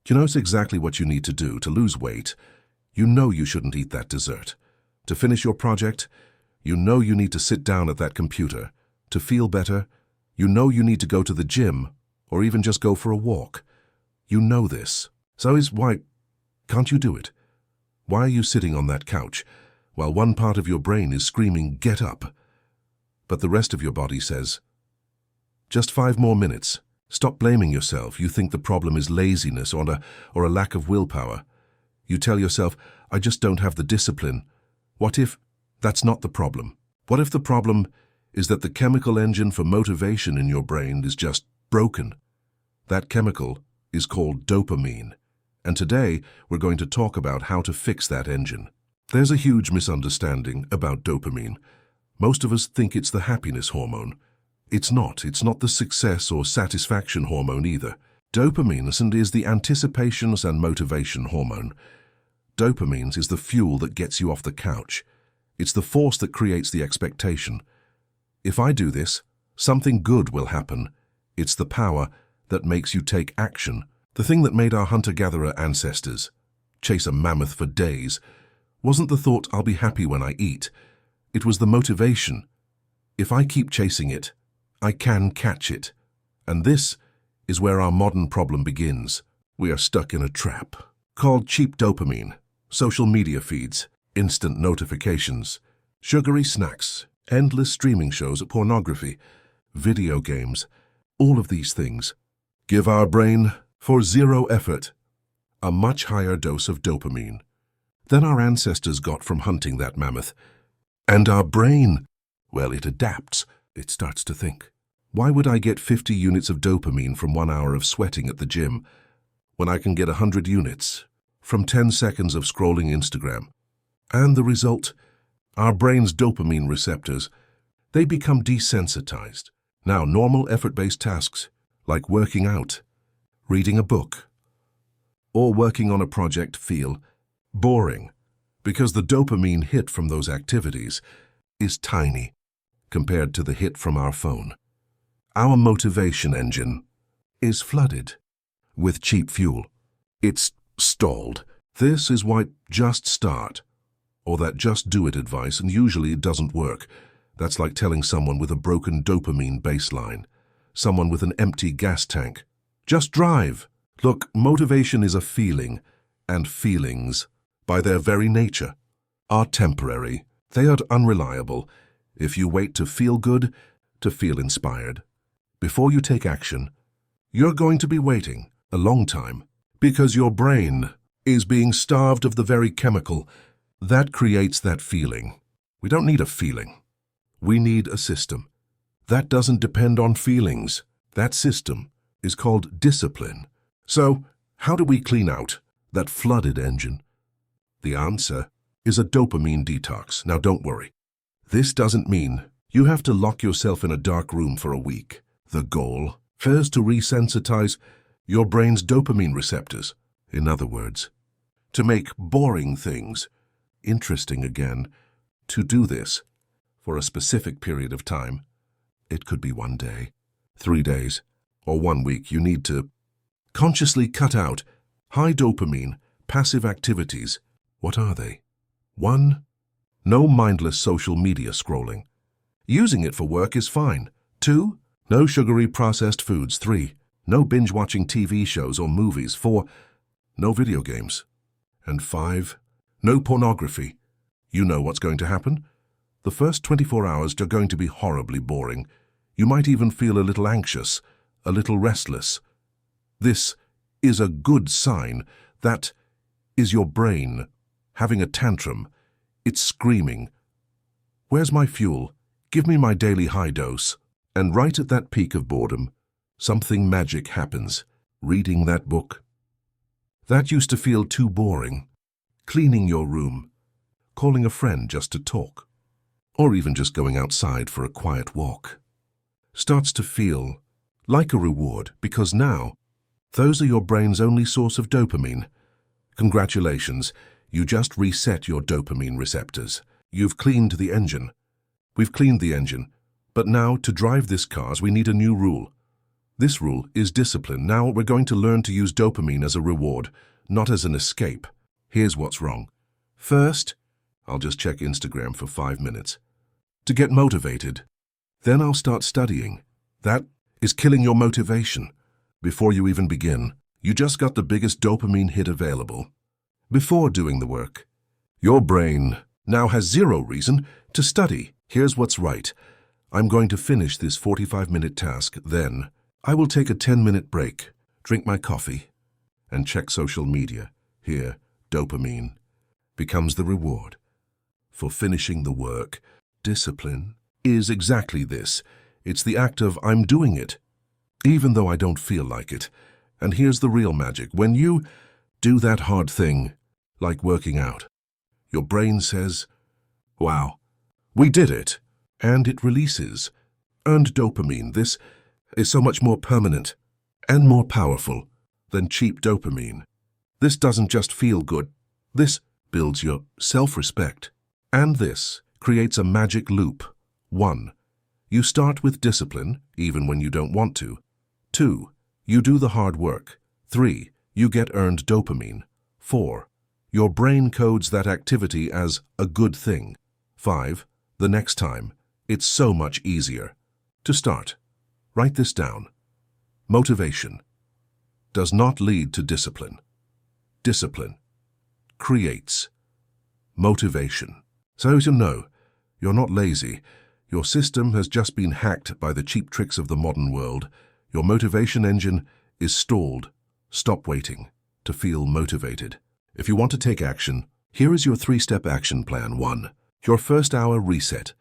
You know it's exactly what you need to do to lose weight. You know you shouldn't eat that dessert. To finish your project, you know you need to sit down at that computer. To feel better, you know you need to go to the gym or even just go for a walk. You know this. So why can't you do it? Why are you sitting on that couch while one part of your brain is screaming, "Get up," but the rest of your body says, "Just 5 more minutes. Stop blaming yourself. You think the problem is laziness or a lack of willpower. You tell yourself, "I just don't have the discipline." What if that's not the problem? What if the problem is that the chemical engine for motivation in your brain is just broken? That chemical is called dopamine. And today, we're going to talk about how to fix that engine. There's a huge misunderstanding about dopamine. Most of us think it's the happiness hormone. It's not. It's not the success or satisfaction hormone either. Dopamine is the anticipations and motivation hormone. Dopamine is the fuel that gets you off the couch. It's the force that creates the expectation. If I do this, something good will happen. It's the power that makes you take action. The thing that made our hunter-gatherer ancestors chase a mammoth for days wasn't the thought, "I'll be happy when I eat." It was the motivation. If I keep chasing it, I can catch it. And this is where our modern problem begins. We are stuck in a trap called cheap dopamine, social media feeds, instant notifications, sugary snacks, endless streaming shows of pornography, video games. All of these things give our brain, for 0 effort, a much higher dose of dopamine than our ancestors got from hunting that mammoth. And our brain, well, it adapts. It starts to think, why would I get 50 units of dopamine from 1 hour of sweating at the gym when I can get 100 units from 10 seconds of scrolling Instagram? And the result, our brain's dopamine receptors, they become desensitized. Now, normal effort-based tasks, like working out, reading a book, or working on a project feel boring because the dopamine hit from those activities is tiny compared to the hit from our phone. Our motivation engine is flooded with cheap fuel. It's stalled. This is why just start or that just do it advice, and usually it doesn't work. That's like telling someone with a broken dopamine baseline, someone with an empty gas tank, just drive. Look, motivation is a feeling, and feelings, by their very nature, are temporary. They are unreliable. If you wait to feel good, to feel inspired, before you take action, you're going to be waiting a long time because your brain is being starved of the very chemical that creates that feeling. We don't need a feeling. We need a system. That doesn't depend on feelings. That system is called discipline. So, how do we clean out that flooded engine? The answer is a dopamine detox. Now, don't worry. This doesn't mean you have to lock yourself in a dark room for a week. The goal is to resensitize your brain's dopamine receptors. In other words, to make boring things interesting again. To do this for a specific period of time, it could be 1 day, 3 days, or 1 week. You need to consciously cut out high dopamine, passive activities. What are they? 1. No mindless social media scrolling. Using it for work is fine. 2. No sugary processed foods. 3. No binge-watching TV shows or movies. 4. No video games. And 5. No pornography. You know what's going to happen? The first 24 hours are going to be horribly boring. You might even feel a little anxious, a little restless. This is a good sign. That is your brain having a tantrum. It's screaming, "Where's my fuel? Give me my daily high dose." And right at that peak of boredom, something magic happens. Reading that book that used to feel too boring, cleaning your room, calling a friend just to talk, or even just going outside for a quiet walk, starts to feel like a reward, because now those are your brain's only source of dopamine. Congratulations, you just reset your dopamine receptors. You've cleaned the engine. We've cleaned the engine, but now to drive this car we need a new rule. This rule is discipline. Now we're going to learn to use dopamine as a reward, not as an escape. Here's what's wrong. First, I'll just check Instagram for 5 minutes to get motivated. Then I'll start studying. That is killing your motivation. Before you even begin, you just got the biggest dopamine hit available. Before doing the work, your brain now has zero reason to study. Here's what's right. I'm going to finish this 45-minute task, then I will take a 10-minute break, drink my coffee, and check social media. Here, dopamine becomes the reward for finishing the work. Discipline is exactly this. It's the act of I'm doing it, even though I don't feel like it. And here's the real magic. When you do that hard thing, like working out, your brain says, wow, we did it. And it releases earned dopamine. This is so much more permanent and more powerful than cheap dopamine. This doesn't just feel good. This builds your self-respect. And this creates a magic loop. 1. You start with discipline, even when you don't want to. 2. You do the hard work. 3. You get earned dopamine. 4. Your brain codes that activity as a good thing. 5. The next time, it's so much easier. To start, write this down. Motivation does not lead to discipline. Discipline creates motivation. So you know, you're not lazy. Your system has just been hacked by the cheap tricks of the modern world. Your motivation engine is stalled. Stop waiting to feel motivated. If you want to take action, here is your 3-step action plan. 1. Your first hour reset.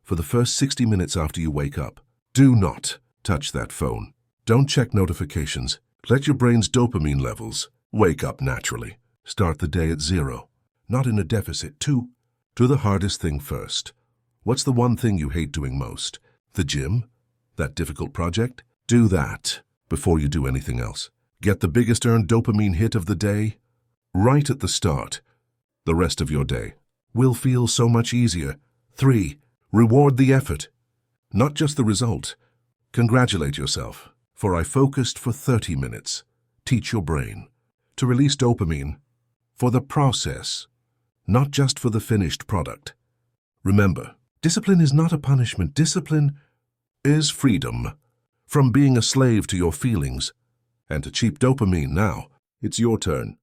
For the first 60 minutes after you wake up, do not touch that phone. Don't check notifications. Let your brain's dopamine levels wake up naturally. Start the day at 0, not in a deficit. 2. Do the hardest thing first. What's the one thing you hate doing most? The gym? That difficult project? Do that before you do anything else. Get the biggest earned dopamine hit of the day right at the start. The rest of your day will feel so much easier. 3. Reward the effort, not just the result. Congratulate yourself, for I focused for 30 minutes. Teach your brain to release dopamine for the process, not just for the finished product. Remember, discipline is not a punishment. Discipline is freedom from being a slave to your feelings and to cheap dopamine. Now, it's your turn.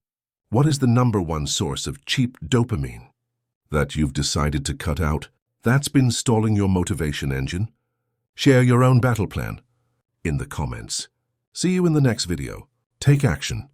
What is the #1 source of cheap dopamine that you've decided to cut out? That's been stalling your motivation engine? Share your own battle plan in the comments. See you in the next video. Take action.